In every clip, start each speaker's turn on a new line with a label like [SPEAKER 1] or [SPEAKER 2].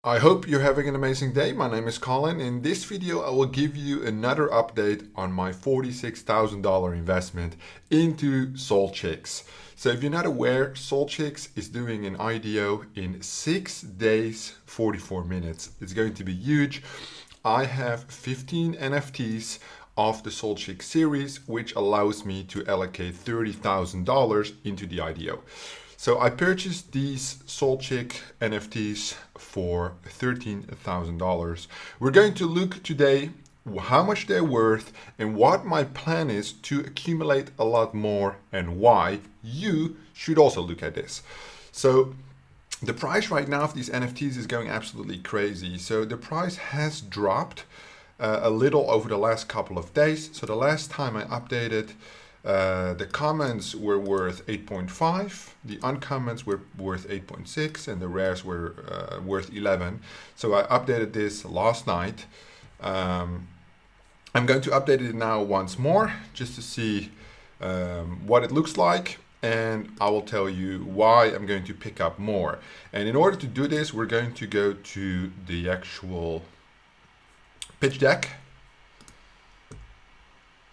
[SPEAKER 1] I hope you're having an amazing day. My name is Colin. In this video, I will give you another update on my $46,000 investment into SolChicks. So if you're not aware, SolChicks is doing an IDO in 6 days, 44 minutes. It's going to be huge. I have 15 NFTs of the SolChicks series, which allows me to allocate $30,000 into the IDO. So I purchased these SolChick NFTs for $13,000. We're going to look today how much they're worth and what my plan is to accumulate a lot more and why you should also look at this. So the price right now of these NFTs is going absolutely crazy. So the price has dropped a little over the last couple of days. So the last time I updated, the comments were worth 8.5, the uncomments were worth 8.6, and the rares were worth 11. So I updated this last night. I'm going to update it now once more just to see what it looks like, and I will tell you why I'm going to pick up more. And in order to do this, we're going to go to the actual pitch deck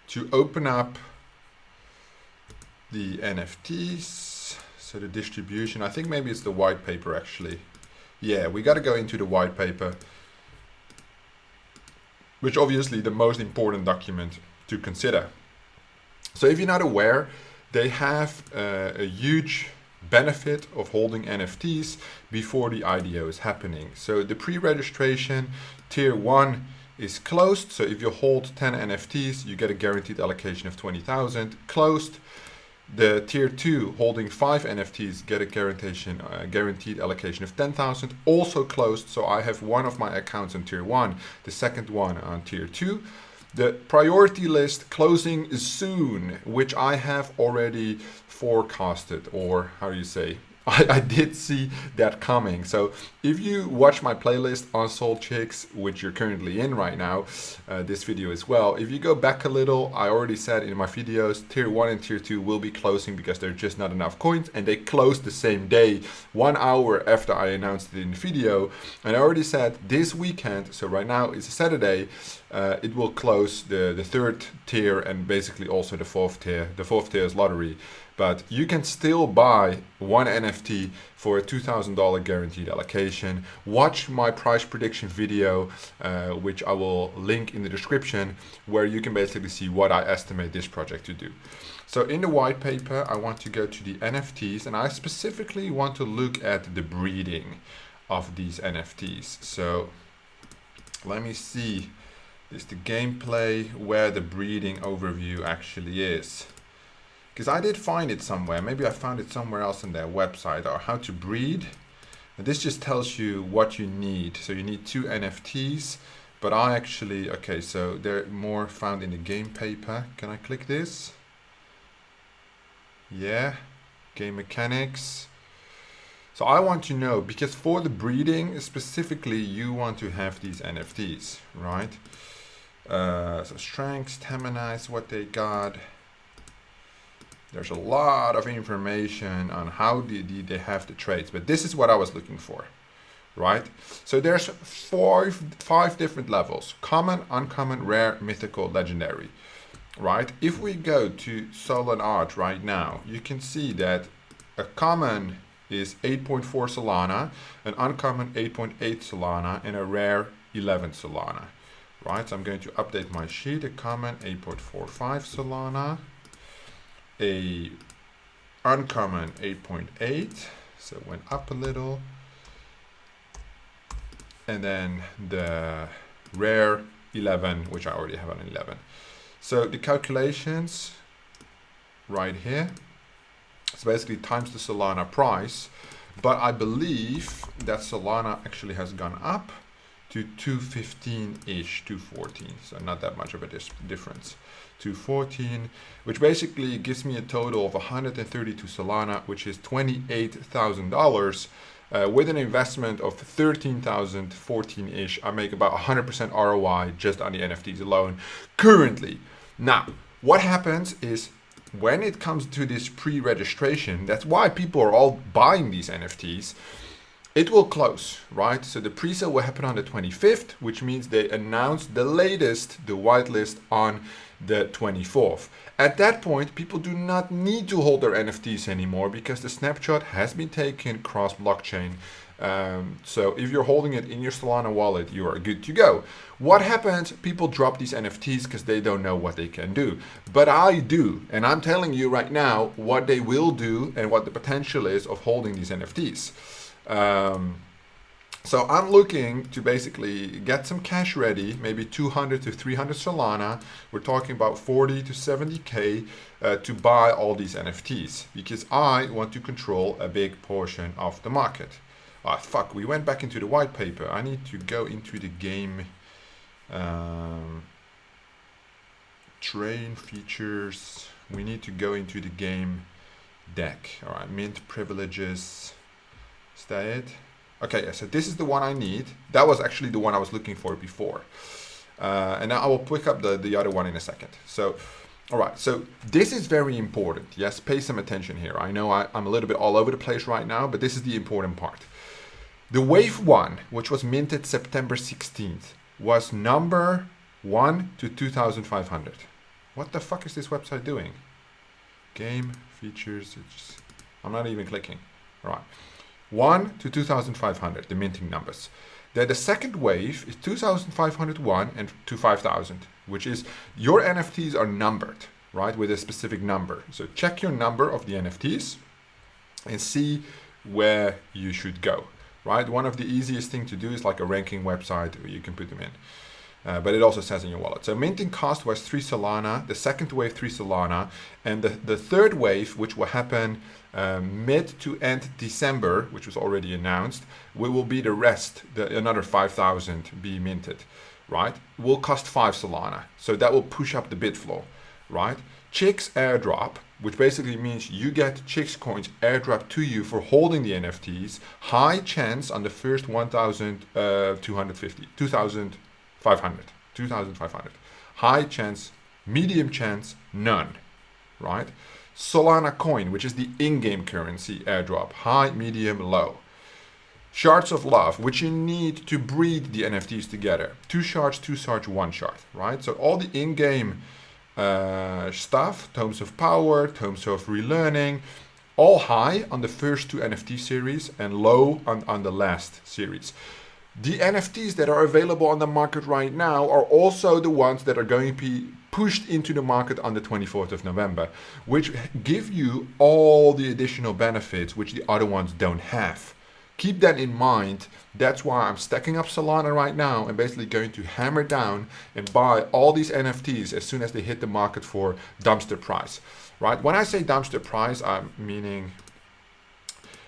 [SPEAKER 1] to open up the NFTs. So the distribution, I think maybe it's the white paper actually. Yeah, we got to go into the white paper, which obviously the most important document to consider. So if you're not aware, they have a huge benefit of holding NFTs before the IDO is happening. So the pre-registration tier 1 is closed. So if you hold 10 NFTs, you get a guaranteed allocation of 20,000. Closed. The tier 2 holding 5 NFTs get a guaranteed allocation of 10,000, also closed. So I have one of my accounts on tier 1, the second one on tier 2. The priority list closing soon, which I have already forecasted, or how do you say? I did see that coming. So if you watch my playlist on SolChicks, which you're currently in right now, this video as well, if you go back a little, I already said in my videos, tier 1 and tier 2 will be closing because there's just not enough coins, and they closed the same day, 1 hour after I announced it in the video. And I already said this weekend, so right now it's a Saturday, it will close the third tier and basically also the fourth tier. The fourth tier is lottery. But you can still buy one NFT for a $2,000 guaranteed allocation. Watch my price prediction video, which I will link in the description, where you can basically see what I estimate this project to do. So in the white paper, I want to go to the NFTs, and I specifically want to look at the breeding of these NFTs. So let me see, this is the gameplay where the breeding overview actually is. Because I did find it somewhere. Maybe I found it somewhere else on their website, or how to breed. And this just tells you what you need. So you need 2 NFTs, but I actually, okay, so they're more found in the game paper. Can I click this? Yeah, game mechanics. So I want to know, because for the breeding specifically, you want to have these NFTs, right? So strength, stamina is what they got. There's a lot of information on how they have the traits, but this is what I was looking for, right? So there's five different levels: common, uncommon, rare, mythical, legendary, right? If we go to Solana right now, you can see that a common is 8.4 Solana, an uncommon 8.8 Solana, and a rare 11 Solana, right? So I'm going to update my sheet. A common 8.45 Solana, a uncommon 8.8, so it went up a little, and then the rare 11, which I already have on 11. So the calculations right here, it's basically times the Solana price, but I believe that Solana actually has gone up to 215-ish, 214, so not that much of a difference. 214, which basically gives me a total of 132 Solana, which is $28,000. With an investment of 13,000, 14-ish, I make about 100% ROI just on the NFTs alone currently. Now, what happens is when it comes to this pre-registration, that's why people are all buying these NFTs. it will close, right? So the pre-sale will happen on the 25th, which means they announced the latest, the whitelist, on the 24th. At that point, people do not need to hold their NFTs anymore because the snapshot has been taken cross-blockchain. So if you're holding it in your Solana wallet, you are good to go. What happens? People drop these NFTs because they don't know what they can do. But I do, and I'm telling you right now what they will do and what the potential is of holding these NFTs. So I'm looking to basically get some cash ready, maybe 200 to 300 Solana. We're talking about 40 to 70K to buy all these NFTs because I want to control a big portion of the market. Ah, fuck, we went back into the white paper. I need to go into the game train features. We need to go into the game deck. All right, mint privileges. Is that it? Okay, yeah, so this is the one I need. That was actually the one I was looking for before. And now I will pick up the other one in a second. So, all right, so this is very important. Yes, pay some attention here. I know I'm a little bit all over the place right now, but this is the important part. The wave 1, which was minted September 16th, was number 1 to 2,500. What the fuck is this website doing? Game features, I'm not even clicking. All right. 1 to 2,500, the minting numbers. Then the second wave is 2,501 and to 5,000, which is your NFTs are numbered, right, with a specific number. So check your number of the NFTs and see where you should go, right? One of the easiest thing to do is like a ranking website where you can put them in. But it also says in your wallet. So minting cost was 3 Solana, the second wave 3 Solana, and the third wave, which will happen mid to end December, which was already announced, will be the rest, another 5,000 be minted, right? Will cost 5 Solana. So that will push up the bid floor, right? Chicks airdrop, which basically means you get Chicks coins airdrop to you for holding the NFTs. High chance on the first 1,250, 2,500. High chance, medium chance, none, right? Solana coin, which is the in-game currency airdrop, high, medium, low. Shards of love, which you need to breed the NFTs together. 2 shards, 1 shard, right? So all the in-game stuff, tomes of power, tomes of relearning, all high on the first 2 NFT series and low on the last series. The NFTs that are available on the market right now are also the ones that are going to be pushed into the market on the 24th of November, which give you all the additional benefits which the other ones don't have. Keep that in mind. That's why I'm stacking up Solana right now and basically going to hammer down and buy all these NFTs as soon as they hit the market for dumpster price, right? When I say dumpster price, I'm meaning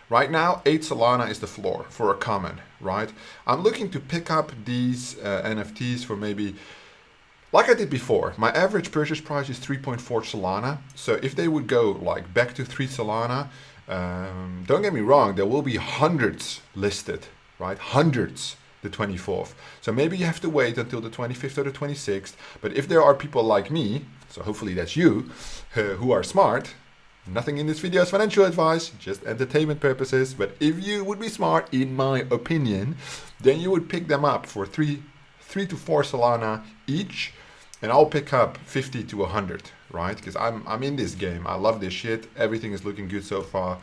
[SPEAKER 1] right now 8 Solana is the floor for a common, right? I'm looking to pick up these NFTs for maybe, like I did before, my average purchase price is 3.4 Solana. So if they would go like back to 3 Solana, don't get me wrong, there will be hundreds listed, right? Hundreds the 24th. So maybe you have to wait until the 25th or the 26th. But if there are people like me, so hopefully that's you, who are smart, nothing in this video is financial advice, just entertainment purposes. But if you would be smart, in my opinion, then you would pick them up for 3 to 4 Solana each. And I'll pick up 50 to 100, right? Because I'm in this game. I love this shit. Everything is looking good so far.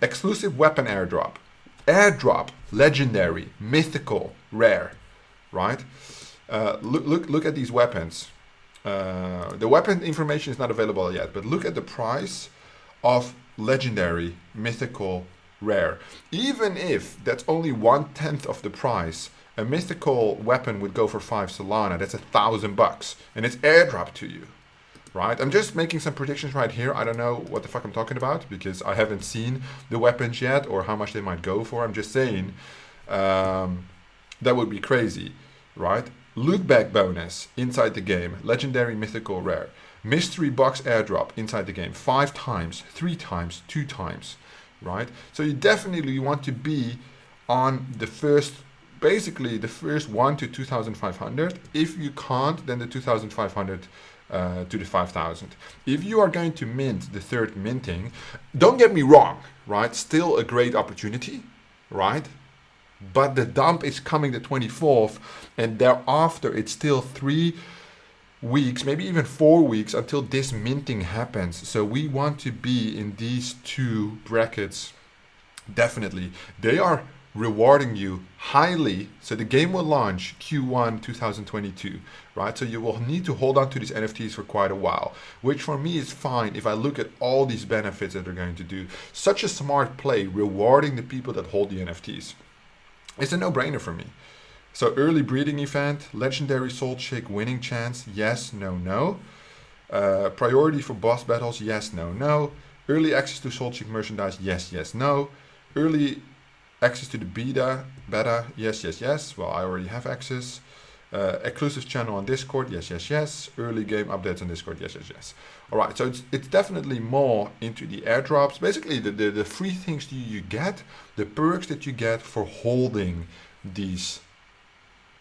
[SPEAKER 1] Exclusive weapon airdrop. Airdrop, legendary, mythical, rare, right? Look at these weapons. The weapon information is not available yet, but look at the price of legendary, mythical, rare. Even if that's only 1/10 of the price, a mythical weapon would go for 5 Solana. That's $1,000, and it's airdropped to you, right? I'm just making some predictions right here. I don't know what the fuck I'm talking about because I haven't seen the weapons yet or how much they might go for. I'm just saying that would be crazy, right? Loot bag bonus inside the game, legendary, mythical, rare. Mystery box airdrop inside the game 5 times, 3 times, 2 times, right? So you definitely want to be on the first, basically the first 1 to 2,500. If you can't, then the 2,500 to the 5,000. If you are going to mint the third minting, don't get me wrong, right? Still a great opportunity, right? but the dump is coming the 24th, and thereafter it's still 3 weeks, maybe even 4 weeks until this minting happens. So we want to be in these two brackets. Definitely, they are rewarding you highly. So the game will launch Q1 2022, right? So you will need to hold on to these NFTs for quite a while, which for me is fine if I look at all these benefits that they're going to do. Such a smart play, rewarding the people that hold the NFTs. It's a no-brainer for me. So early breeding event, legendary SolChick winning chance, yes, no, no. Priority for boss battles, yes, no, no. Early access to SolChick merchandise, yes, yes, no. Early access to the beta, yes, yes, yes. Well, I already have access. Exclusive channel on Discord, yes, yes, yes. Early game updates on Discord, yes, yes, yes. All right, so it's definitely more into the airdrops. Basically, the free things you get, the perks that you get for holding these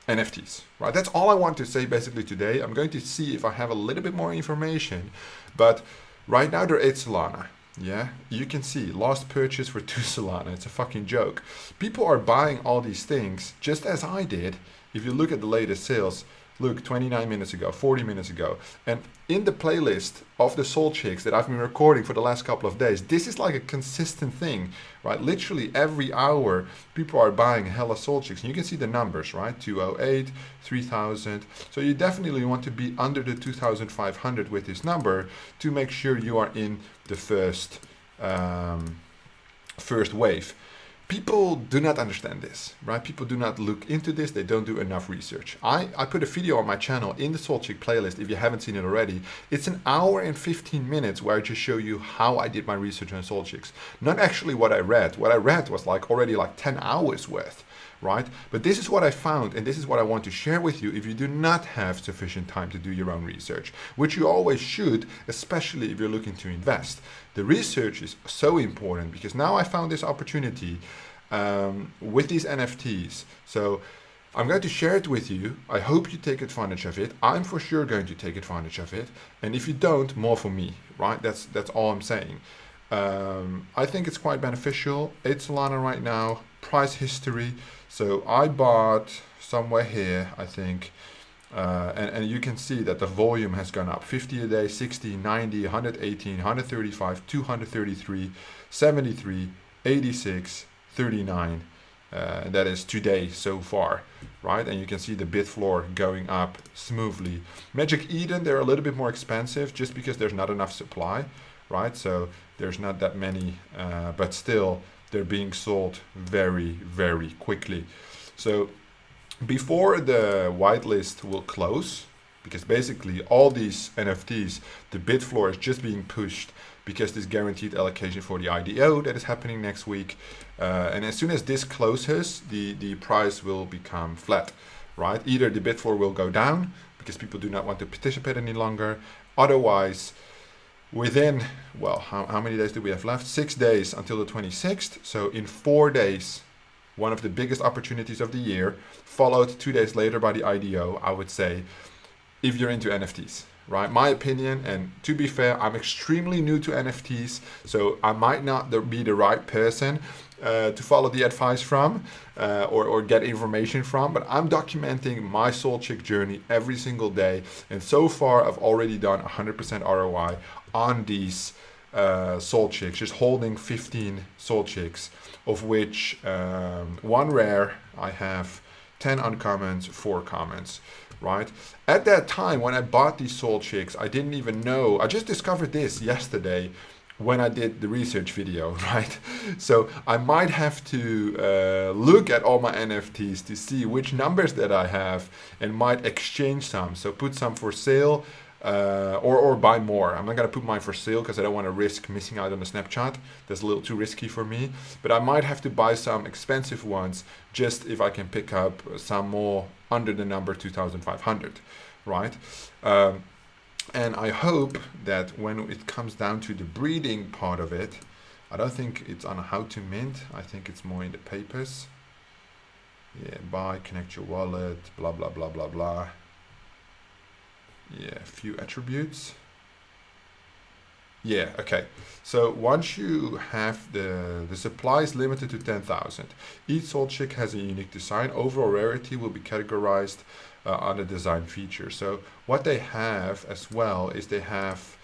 [SPEAKER 1] NFTs, right? That's all I want to say basically today. I'm going to see if I have a little bit more information, but right now they're 8 Solana. Yeah, you can see last purchase for 2 Solana. It's a fucking joke. People are buying all these things just as I did. If you look at the latest sales, look, 29 minutes ago, 40 minutes ago. And in the playlist of the SolChicks that I've been recording for the last couple of days, this is like a consistent thing, right? Literally every hour, people are buying hella SolChicks. And you can see the numbers, right? 208, 3000. So you definitely want to be under the 2500 with this number to make sure you are in the first wave. People do not understand this, right? People do not look into this. They don't do enough research. I put a video on my channel in the SolChick playlist. If you haven't seen it already, it's an hour and 15 minutes where I just show you how I did my research on SolChicks. Not actually what I read. What I read was already 10 hours worth, right? But this is what I found, and this is what I want to share with you if you do not have sufficient time to do your own research, which you always should, especially if you're looking to invest. The research is so important because now I found this opportunity with these NFTs. So I'm going to share it with you. I hope you take advantage of it. I'm for sure going to take advantage of it. And if you don't, more for me, right? That's all I'm saying. I think it's quite beneficial. 8 Solana right now, price history. So I bought somewhere here, I think, and you can see that the volume has gone up. 50 a day, 60, 90, 118, 135, 233, 73, 86, 39. That is today so far, right? And you can see the bid floor going up smoothly. Magic Eden, they're a little bit more expensive just because there's not enough supply, right? So there's not that many, but still they're being sold very, very quickly. So before the whitelist will close, because basically all these NFTs, the bid floor is just being pushed because this guaranteed allocation for the IDO that is happening next week. And as soon as this closes, the price will become flat, right? Either the bid floor will go down because people do not want to participate any longer. Otherwise, within, well, how many days do we have left? 6 days until the 26th. So in 4 days, one of the biggest opportunities of the year, followed 2 days later by the IDO, I would say, if you're into NFTs, right? My opinion, and to be fair, I'm extremely new to NFTs, so I might not be the right person to follow the advice from or get information from, but I'm documenting my SolChick journey every single day, and so far I've already done 100% ROI on these SolChicks, just holding 15 SolChicks, of which 1 rare, I have 10 uncommons, 4 commons, right? At that time, when I bought these SolChicks, I didn't even know, I just discovered this yesterday when I did the research video, right? So I might have to look at all my NFTs to see which numbers that I have and might exchange some. So put some for sale, or buy more. I'm not gonna put mine for sale because I don't want to risk missing out on the snapshot. That's a little too risky for me. But I might have to buy some expensive ones just if I can pick up some more under the number 2,500, right? And I hope that when it comes down to the breeding part of it, I don't think it's on how to mint. I think it's more in the papers. Yeah, buy, connect your wallet, blah, blah, blah, blah, blah. Yeah, a few attributes. Yeah, okay. So once you have the supply is limited to 10,000. Each SolChick has a unique design. Overall rarity will be categorized on the design feature. So what they have as well is they have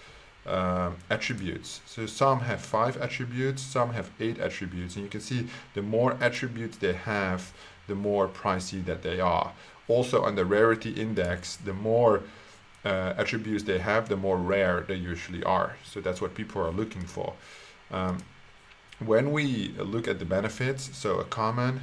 [SPEAKER 1] attributes. So some have 5 attributes, some have 8 attributes, and you can see the more attributes they have, the more pricey that they are. Also on the rarity index, the more attributes they have, the more rare they usually are. So that's what people are looking for. When we look at the benefits, so a common,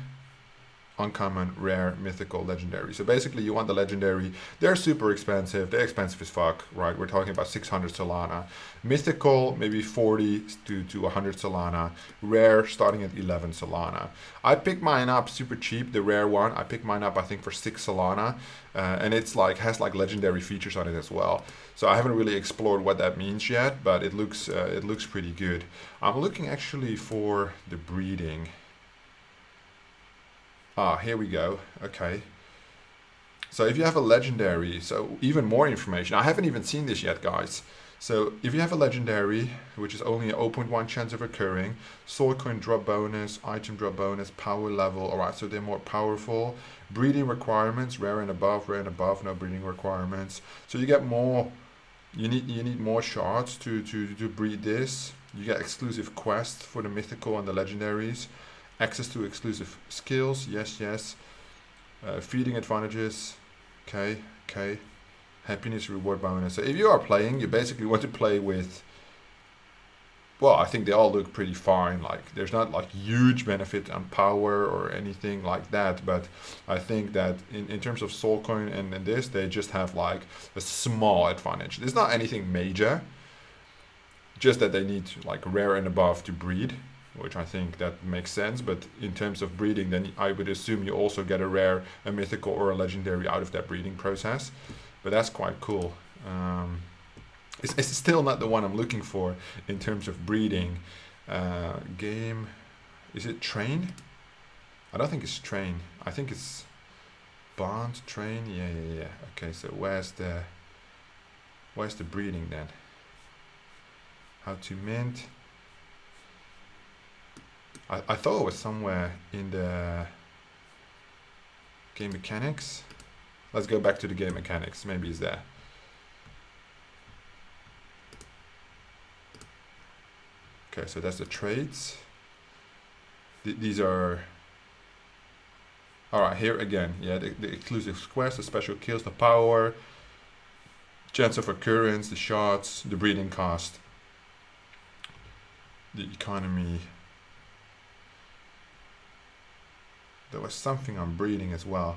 [SPEAKER 1] uncommon, rare, mythical, legendary. So basically you want the legendary. They're super expensive. They're expensive as fuck, right? We're talking about 600 Solana. Mythical, maybe 40 to 100 Solana. Rare, starting at 11 Solana. I picked mine up super cheap, the rare one. I picked mine up, I think, for 6 Solana. And it's like, has like legendary features on it as well. So I haven't really explored what that means yet, but it looks pretty good. I'm looking actually for the breeding. Ah, here we go. Okay. So if you have a legendary, so even more information. I haven't even seen this yet, guys. So if you have a legendary, which is only an 0.1 chance of occurring, soul coin drop bonus, item drop bonus, power level. All right, so they're more powerful. Breeding requirements, rare and above, no breeding requirements. So you get more. You need more shards to breed this. You get exclusive quests for the mythical and the legendaries. Access to exclusive skills, yes. Feeding advantages, okay. Happiness reward bonus. So if you are playing, you basically want to play with, well, I think they all look pretty fine. Like there's not like huge benefit on power or anything like that, but I think that in terms of soul coin and this, they just have like a small advantage. There's not anything major, just that they need like rare and above to breed, which I think that makes sense. But in terms of breeding, then I would assume you also get a rare, a mythical, or a legendary out of that breeding process. But that's quite cool. It's still not the one I'm looking for in terms of breeding. Game, is it train? I don't think it's train. I think it's bond, train. Yeah. Okay, so where's the breeding then? How to mint? I thought it was somewhere in the game mechanics. Let's go back to the game mechanics. Maybe it's there. Okay, so that's the traits. These are... Alright, here again. Yeah, the exclusive quests, the special kills, the power, chance of occurrence, the shards, the breeding cost, the economy. There was something on breeding as well.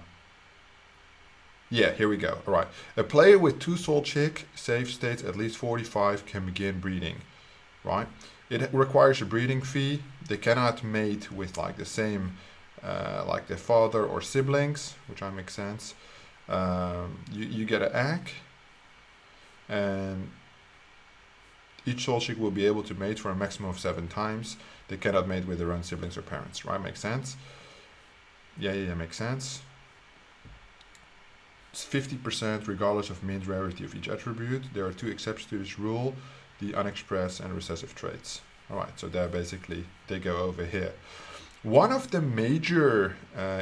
[SPEAKER 1] Yeah, here we go. All right. A player with 2 SolChick save states at least 45 can begin breeding. Right? It requires a breeding fee. They cannot mate with like the same, like their father or siblings, which makes sense. You get an egg, and each SolChick will be able to mate for a maximum of 7 times. They cannot mate with their own siblings or parents. Right? Makes sense. Yeah, makes sense. It's 50% regardless of mint rarity of each attribute. There are 2 exceptions to this rule, the unexpressed and recessive traits. All right, so they're basically, they go over here. One of the major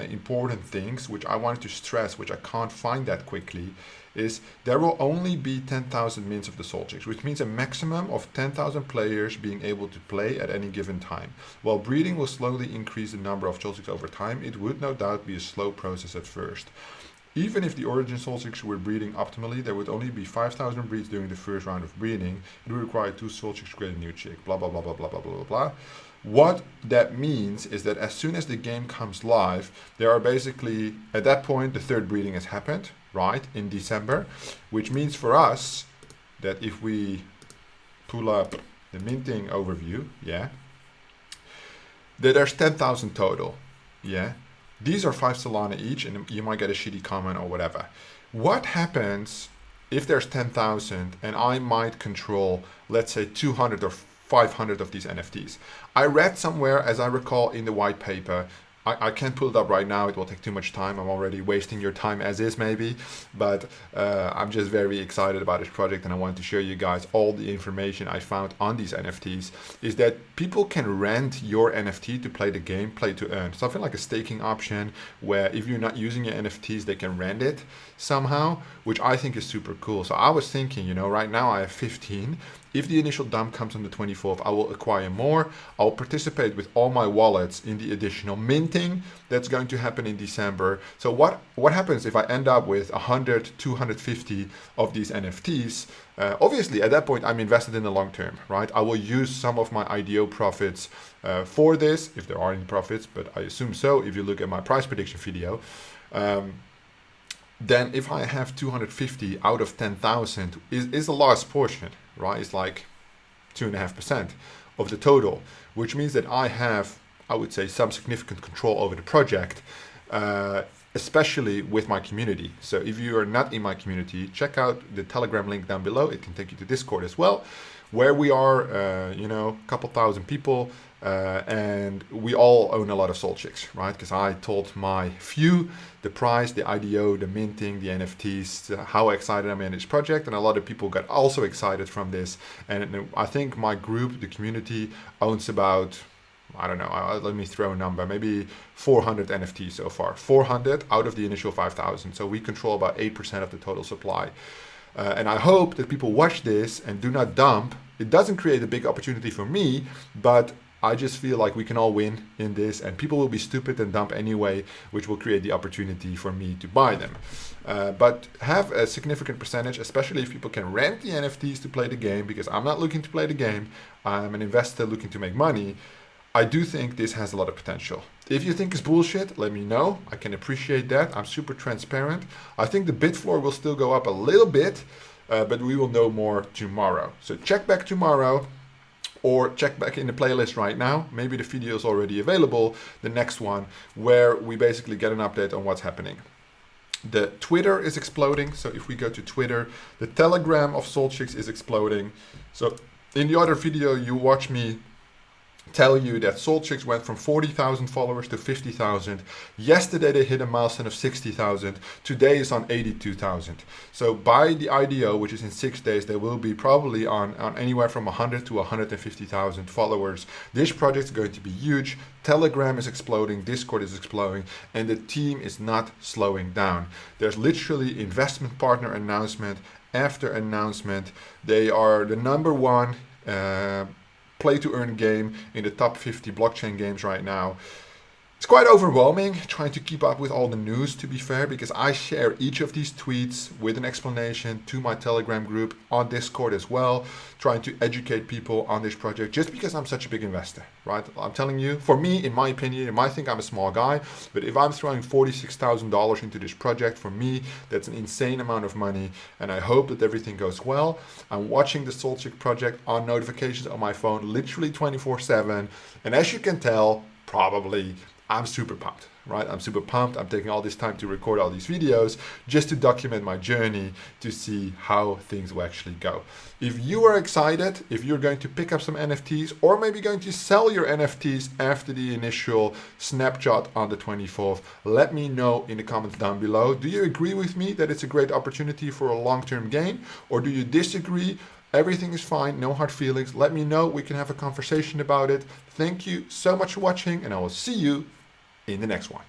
[SPEAKER 1] important things which I wanted to stress, which I can't find that quickly, is there will only be 10,000 mints of the SolChicks, which means a maximum of 10,000 players being able to play at any given time. While breeding will slowly increase the number of SolChicks over time, it would no doubt be a slow process at first. Even if the origin SolChicks were breeding optimally, there would only be 5,000 breeds during the first round of breeding. It would require 2 SolChicks to create a new chick, blah, blah, blah, blah, blah, blah, blah, blah. What that means is that as soon as the game comes live, there are basically, at that point, the 3rd breeding has happened, right, in December, which means for us that if we pull up the minting overview, yeah, that there's 10,000 total, yeah. These are 5 Solana each, and you might get a shitty comment or whatever. What happens if there's 10,000 and I might control, let's say, 200 or 500 of these NFTs? I read somewhere, as I recall in the white paper, I can't pull it up right now. It will take too much time. I'm already wasting your time as is, maybe. But I'm just very excited about this project, and I wanted to show you guys all the information I found on these NFTs. Is that people can rent your NFT to play the game, play to earn. Something like a staking option, where if you're not using your NFTs, they can rent it somehow, which I think is super cool. So I was thinking, you know, right now I have 15. If the initial dump comes on the 24th, I will acquire more. I'll participate with all my wallets in the additional minting that's going to happen in December. So what happens if I end up with 100, 250 of these NFTs? Obviously, at that point, I'm invested in the long term, right? I will use some of my IDO profits for this, if there are any profits, but I assume so if you look at my price prediction video. Then if I have 250 out of 10,000 is the last portion, right? It's like 2.5% of the total, which means that I have, I would say, some significant control over the project, especially with my community. So if you are not in my community, check out the Telegram link down below. It can take you to Discord as well, where we are, you know, a couple thousand people, and we all own a lot of SolChicks, right? Because I told my few the price, the IDO, the minting, the NFTs, how excited I'm in this project, and a lot of people got also excited from this. And I think my group, the community, owns about, I don't know, let me throw a number, maybe 400 NFTs so far. 400 out of the initial 5,000. So we control about 8% of the total supply. And I hope that people watch this and do not dump. It doesn't create a big opportunity for me, but I just feel like we can all win in this, and people will be stupid and dump anyway, which will create the opportunity for me to buy them. But have a significant percentage, especially if people can rent the NFTs to play the game, because I'm not looking to play the game. I'm an investor looking to make money. I do think this has a lot of potential. If you think it's bullshit, let me know. I can appreciate that. I'm super transparent. I think the bid floor will still go up a little bit, but we will know more tomorrow. So check back tomorrow, or check back in the playlist right now. Maybe the video is already available, the next one, where we basically get an update on what's happening. The Twitter is exploding. So if we go to Twitter, the Telegram of SolChicks is exploding. So in the other video, you watch me tell you that SolChicks went from 40,000 followers to 50,000. Yesterday they hit a milestone of 60,000. Today is on 82,000. So by the IDO, which is in 6 days, they will be probably on anywhere from 100 to 150,000 followers. This project is going to be huge. Telegram is exploding, Discord is exploding, and the team is not slowing down. There's literally investment partner announcement after announcement. They are the number one play to earn game in the top 50 blockchain games right now. It's quite overwhelming trying to keep up with all the news, to be fair, because I share each of these tweets with an explanation to my Telegram group on Discord as well, trying to educate people on this project just because I'm such a big investor, right? I'm telling you, for me, in my opinion, you might think I'm a small guy, but if I'm throwing $46,000 into this project, for me, that's an insane amount of money, and I hope that everything goes well. I'm watching the SolChick project on notifications on my phone, literally 24/7, and as you can tell, probably, I'm super pumped, right? I'm super pumped. I'm taking all this time to record all these videos just to document my journey to see how things will actually go. If you are excited, if you're going to pick up some NFTs or maybe going to sell your NFTs after the initial snapshot on the 24th, let me know in the comments down below. Do you agree with me that it's a great opportunity for a long-term gain, or do you disagree? Everything is fine, no hard feelings. Let me know. We can have a conversation about it. Thank you so much for watching, and I will see you in the next one.